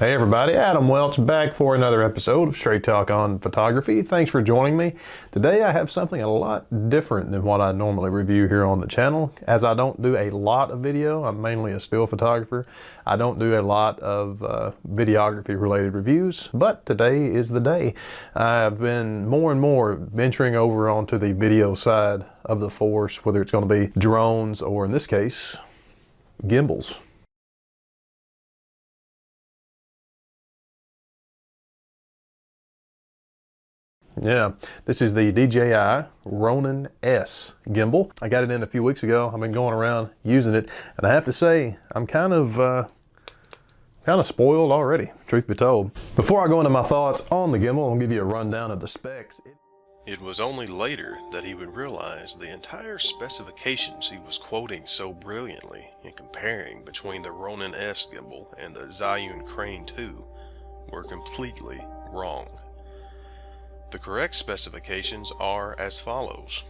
Hey everybody, Adam Welch back for another episode of Straight Talk on Photography. Thanks for joining me. Today I have something a lot different than what I normally review here on the channel. As I don't do a lot of video, I'm mainly a still photographer. I don't do a lot of videography related reviews, but today is the day. I've been more and more venturing over onto the video side of the force, whether it's going to be drones or in this case, gimbals. Yeah, this is the DJI Ronin-S Gimbal. I got it in a few weeks ago. I've been going around using it, and I have to say, I'm kind of spoiled already, truth be told. Before I go into my thoughts on the gimbal, I'll give you a rundown of the specs. It was only later that he would realize the entire specifications he was quoting so brilliantly in comparing between the Ronin-S gimbal and the Zhiyun Crane 2 were completely wrong. The correct specifications are as follows.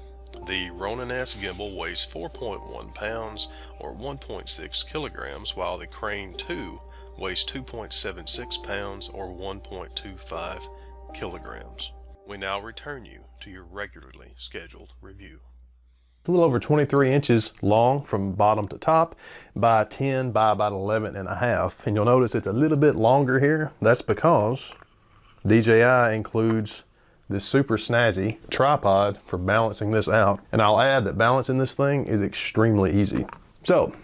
The Ronin-S gimbal weighs 4.1 pounds or 1.6 kilograms, while the Crane 2 weighs 2.76 pounds or 1.25 kilograms. We now return you to your regularly scheduled review. It's a little over 23 inches long from bottom to top by 10 by about 11 and a half. And you'll notice it's a little bit longer here. That's because DJI includes this super snazzy tripod for balancing this out. And I'll add that balancing this thing is extremely easy. So,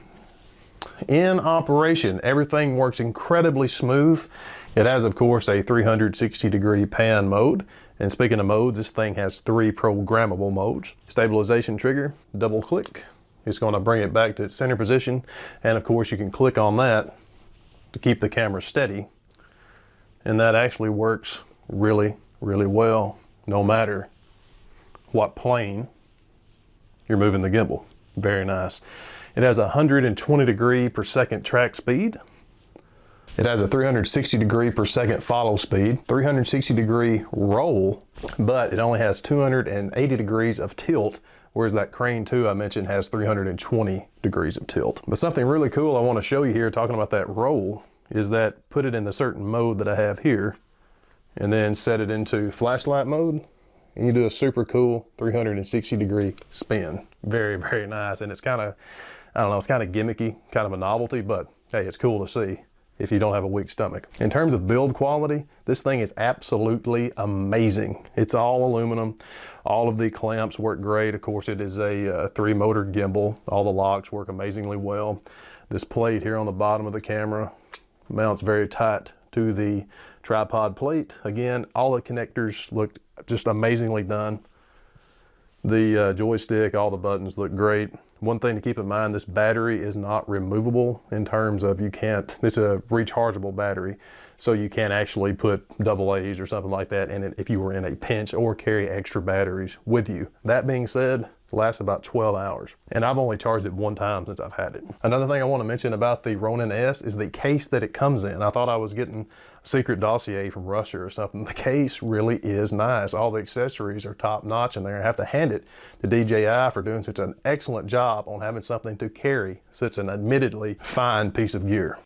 in operation, everything works incredibly smooth. It has, of course, a 360-degree pan mode. And speaking of modes, this thing has 3 programmable modes. Stabilization trigger, double click. It's gonna bring it back to its center position. And of course, you can click on that to keep the camera steady. And that actually works really well, no matter what plane you're moving the gimbal. Very nice. It has a 120 degree per second track speed. It has a 360 degree per second follow speed, 360 degree roll, but it only has 280 degrees of tilt, whereas that Crane 2 I mentioned has 320 degrees of tilt. But something really cool I want to show you here talking about that roll is that put it in the certain mode that I have here, and then set it into flashlight mode, and you do a super cool 360 degree spin. Very nice. And it's kind of, I don't know, it's kind of gimmicky, kind of a novelty, but hey, it's cool to see if you don't have a weak stomach. In terms of build quality, this thing is absolutely amazing. It's all aluminum. All of the clamps work great. Of course, it is a 3-motor gimbal. All the locks work amazingly well. This plate here on the bottom of the camera mounts very tight to the tripod plate. Again, all the connectors look just amazingly done. The joystick, all the buttons look great. One thing to keep in mind, this battery is not removable in terms of this is a rechargeable battery, so you can't actually put AA's or something like that in it if you were in a pinch or carry extra batteries with you. That being said, it lasts about 12 hours. And I've only charged it one time since I've had it. Another thing I want to mention about the Ronin-S is the case that it comes in. I thought I was getting a secret dossier from Russia or something. The case really is nice. All the accessories are top notch in there. I have to hand it to DJI for doing such an excellent job on having something to carry such an admittedly fine piece of gear.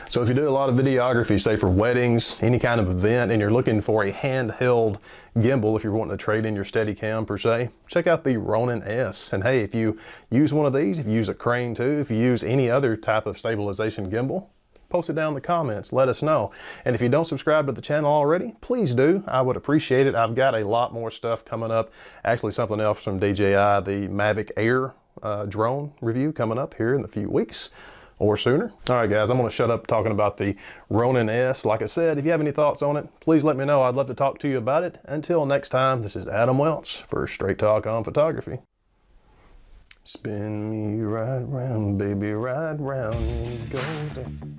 So if you do a lot of videography, say for weddings, any kind of event, and you're looking for a handheld gimbal, if you're wanting to trade in your Steadicam per se, check out the Ronin-S. And hey, if you use one of these, if you use a Crane 2, if you use any other type of stabilization gimbal, post it down in the comments. Let us know. And if you don't subscribe to the channel already, please do. I would appreciate it. I've got a lot more stuff coming up. Actually, something else from DJI, the Mavic Air drone review coming up here in a few weeks or sooner. All right, guys, I'm going to shut up talking about the Ronin-S. Like I said, if you have any thoughts on it, please let me know. I'd love to talk to you about it. Until next time, this is Adam Welch for Straight Talk on Photography. Spin me right round, baby, right round, and go down.